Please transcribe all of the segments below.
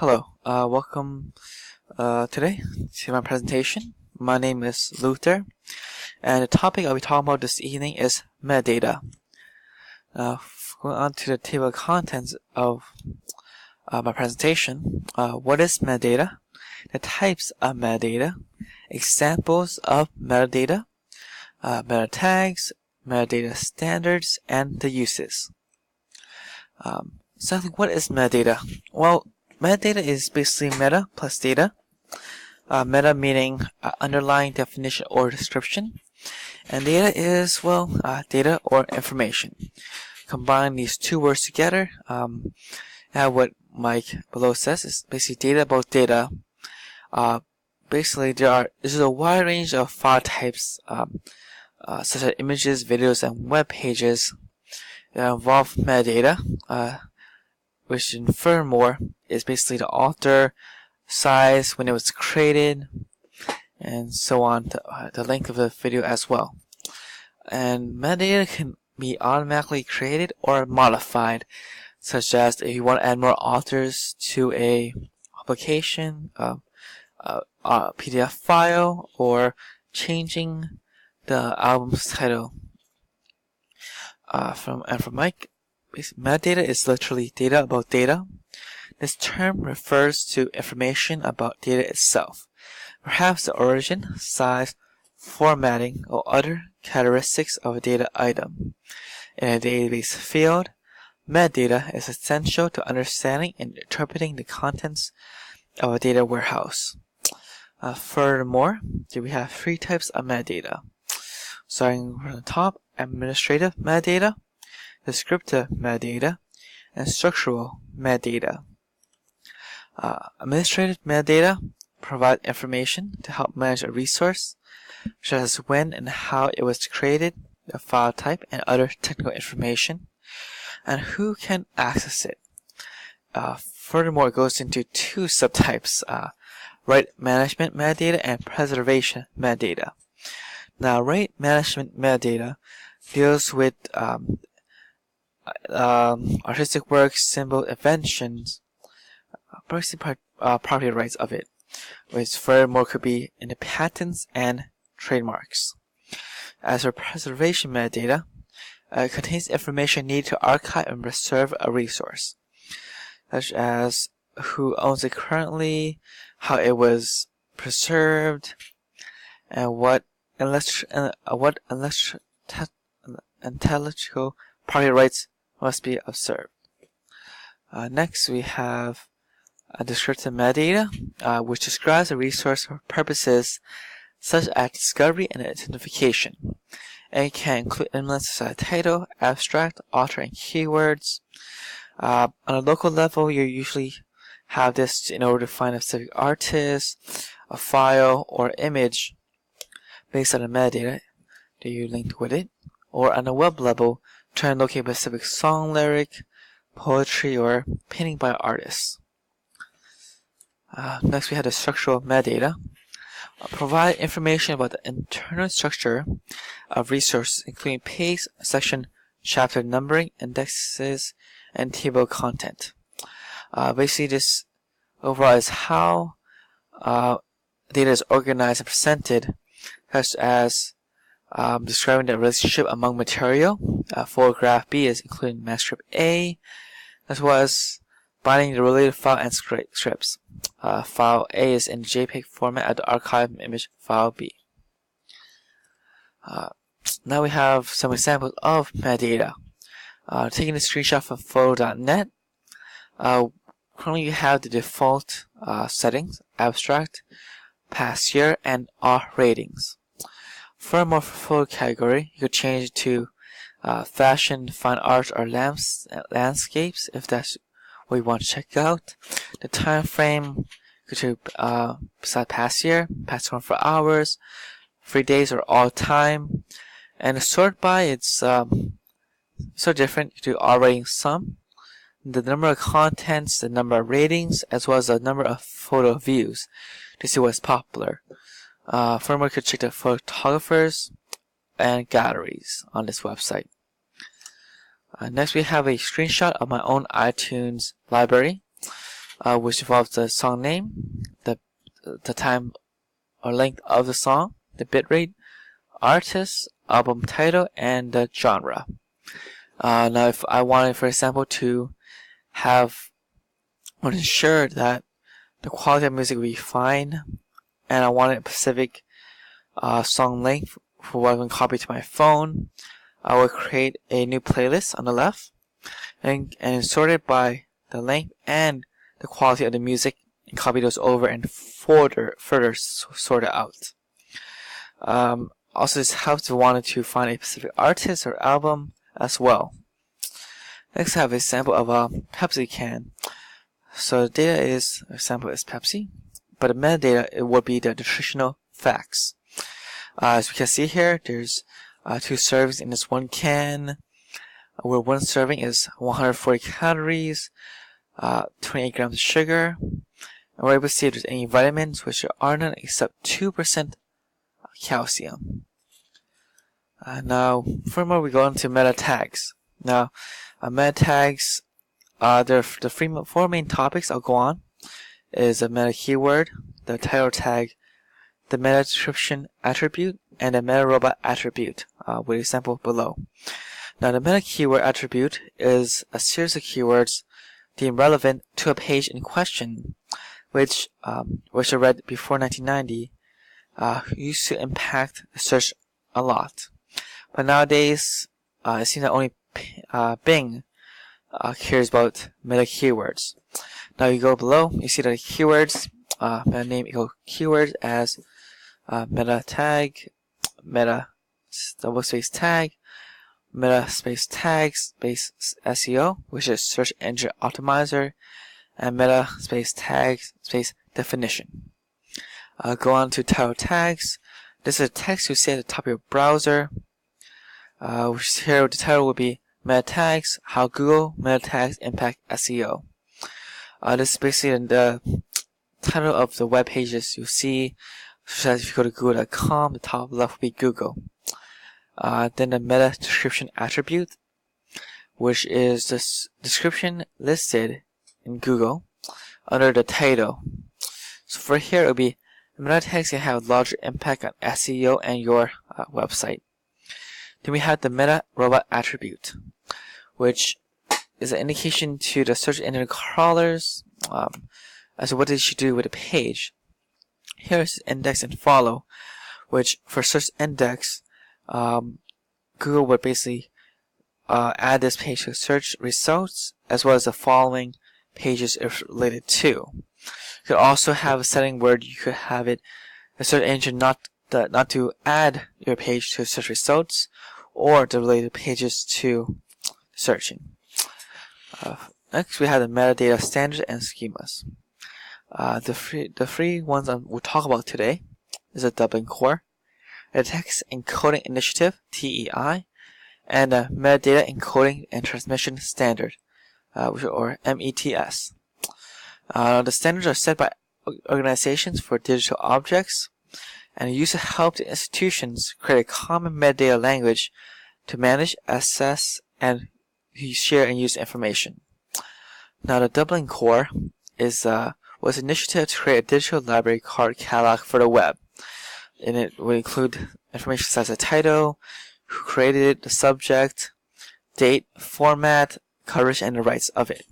Hello, welcome today to my presentation. My name is Luther, and the topic I'll be talking about this evening is metadata. Going on to the table of contents of my presentation. What is metadata? The types of metadata, examples of metadata, meta tags, metadata standards, and the uses. So what is metadata? Well, metadata is basically meta plus data. Meta meaning underlying definition or description. And data is, data or information. Combine these two words together. What Mike below says is basically data about data. Basically, there's a wide range of file types, such as images, videos, and web pages that involve metadata. Which in furthermore is basically the author, size, when it was created, and so on, the length of the video as well. And metadata can be automatically created or modified, such as if you want to add more authors to a publication, a PDF file, or changing the album's title. From Mike, metadata is literally data about data. This term refers to information about data itself, perhaps the origin, size, formatting, or other characteristics of a data item. In a database field, metadata is essential to understanding and interpreting the contents of a data warehouse. Furthermore, we have three types of metadata. Starting from the top, administrative metadata, descriptive metadata, and structural metadata. Administrative metadata provide information to help manage a resource, such as when and how it was created, the file type, and other technical information, and who can access it. Furthermore, it goes into two subtypes, right management metadata and preservation metadata. Now, right management metadata deals with artistic works, symbol, inventions, property rights of it, which furthermore could be in the patents and trademarks. As for preservation metadata, it contains information needed to archive and preserve a resource, such as who owns it currently, how it was preserved, and what intellectual property rights must be observed. Next, we have descriptive metadata, which describes a resource for purposes such as discovery and identification. And it can include elements such as title, abstract, author, and keywords. On a local level, you usually have this in order to find a specific artist, a file, or image based on the metadata that you linked with it. Or on a web level, try and locate a specific song lyric, poetry, or painting by artists. Next, we have the structural metadata. Provide information about the internal structure of resources, including page, section, chapter numbering, indexes, and table content. Basically, this overall is how data is organized and presented, such as describing the relationship among material. For graph B is including manuscript A, as well as binding the related file and scripts. File A is in JPEG format at the archive image file B. Now we have some examples of metadata. Taking a screenshot from photo.net. Currently you have the default settings, abstract, past year, and R ratings. Furthermore, for photo category, you could change it to fashion, fine art, or landscapes if that's what you want to check out. The time frame could do beside past year, past 24 hours, 3 days, or all time. And the sort by, it's so different. You do R rating sum, the number of contents, the number of ratings, as well as the number of photo views to see what's popular. Furthermore, you could check the photographers and galleries on this website. Next, we have a screenshot of my own iTunes library. which involves the song name, the time or length of the song, the bitrate, artist, album title, and the genre. Now, if I wanted, for example, to ensure that the quality of music will be fine, and I wanted a specific song length for what I can copy to my phone, I will create a new playlist on the left and sort it by the length and the quality of the music and copy those over and further sort it out. Also, this helps if you wanted to find a specific artist or album as well. Next, I have a sample of a Pepsi can. So the data is, example is Pepsi, but the metadata, it would be the nutritional facts. As we can see here, there's 2 servings in this one can, where one serving is 140 calories, 28 grams of sugar, and we're able to see if there's any vitamins, which are none except 2% calcium. Now, furthermore, we go into meta tags. Now, meta tags, the 4 main topics I'll go on is a meta keyword, the title tag, the meta description attribute, and the meta robot attribute, with example below. Now, the meta keyword attribute is a series of keywords deemed relevant to a page in question, which are read before 1990, used to impact the search a lot. But nowadays, it seems that only Bing cares about meta keywords. Now you go below, you see the keywords, meta name equal keywords as meta tag, meta double space tag, meta space tag space SEO, which is search engine optimizer, and meta space tag space definition. Go on to title tags. This is a text you see at the top of your browser, which here the title will be meta tags, how Google meta tags impact SEO. This is basically the title of the web pages you see, such as if you go to google.com, the top left will be Google. Then the meta description attribute, which is the description listed in Google under the title. So for here, it will be meta tags can have a larger impact on SEO and your website. Then we have the meta robot attribute, which is an indication to the search engine crawlers as to what they should do with a page. Here is index and follow, which for search index, Google would basically add this page to search results as well as the following pages it's related to. You could also have a setting where you could have it the search engine not to add your page to search results or the related pages to searching. Next, we have the metadata standards and schemas. The three ones we'll talk about today is a Dublin Core, a Text Encoding Initiative (TEI), and a Metadata Encoding and Transmission Standard, or METS. The standards are set by organizations for digital objects and used to help the institutions create a common metadata language to manage, assess, and share and use information. Now, the Dublin Core was an initiative to create a digital library card catalog for the web, and it will include information such as the title, who created it, the subject, date, format, coverage, and the rights of it.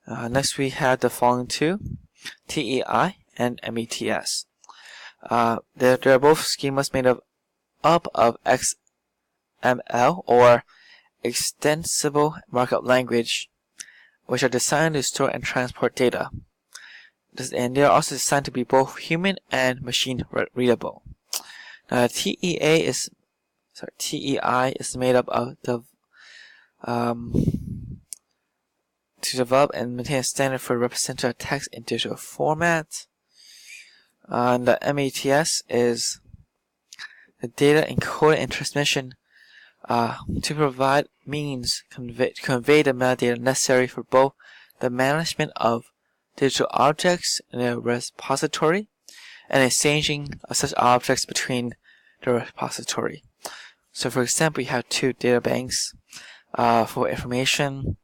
Next, we have the following two, TEI and METS. They're both schemas made up of XML, or Extensible Markup Language, which are designed to store and transport data. And they are also designed to be both human and machine readable. Now, TEI is made up of to develop and maintain a standard for representing a text in digital format. And the METS is the data encoding and transmission to provide means to convey the metadata necessary for both the management of digital objects in a repository and exchanging of such objects between the repository. So, for example, you have two data banks for information.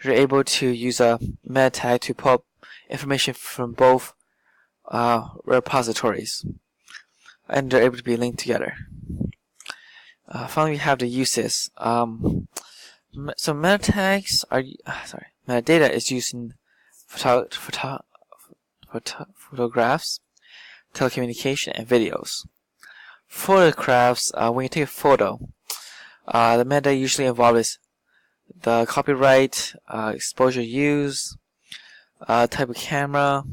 You're able to use a meta tag to pull up information from both repositories, and they're able to be linked together. Finally, we have the uses. So metadata is used in photographs, telecommunication, and videos. Photographs, when you take a photo, the metadata usually involves the copyright, exposure used, type of camera,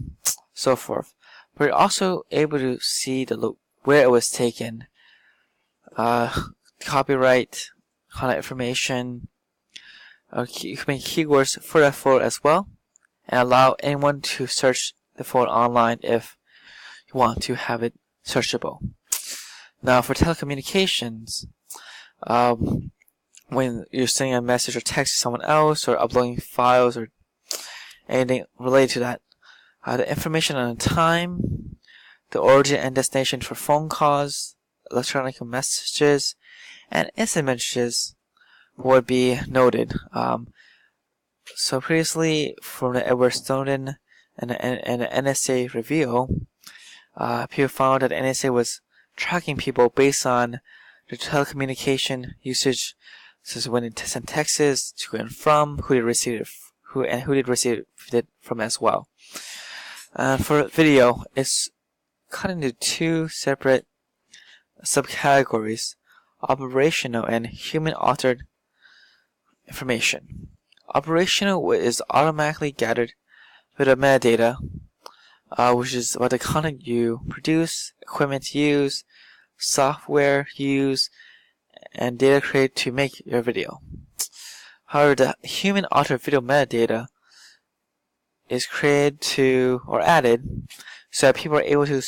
so forth. But you're also able to see where it was taken, copyright, contact information. You can make keywords for that photo as well, and allow anyone to search the photo online if you want to have it searchable. Now, for telecommunications, when you're sending a message or text to someone else, or uploading files, or anything related to that, the information on the time, the origin and destination for phone calls, electronic messages, and instant messages would be noted. So previously, from the Edward Snowden and the NSA review, people found that the NSA was tracking people based on the telecommunication usage, such as when they sent texts to and from, who they received it from as well. For video, it's cut into two separate subcategories: operational and human-authored information. Operational is automatically gathered with the metadata, which is about the content you produce, equipment you use, software you use, and data created to make your video. However, the human-authored video metadata is created or added so that people are able to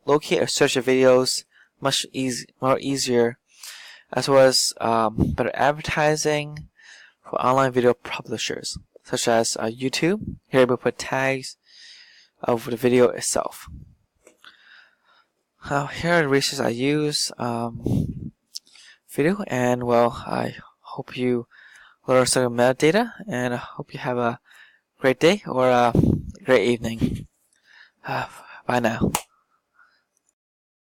locate or search the videos much more easier, as well as better advertising for online video publishers, such as YouTube. You're able to put tags of the video itself. Here are the resources I use video, and well, I hope you learn some metadata, and I hope you have a great day or a great evening. Bye now.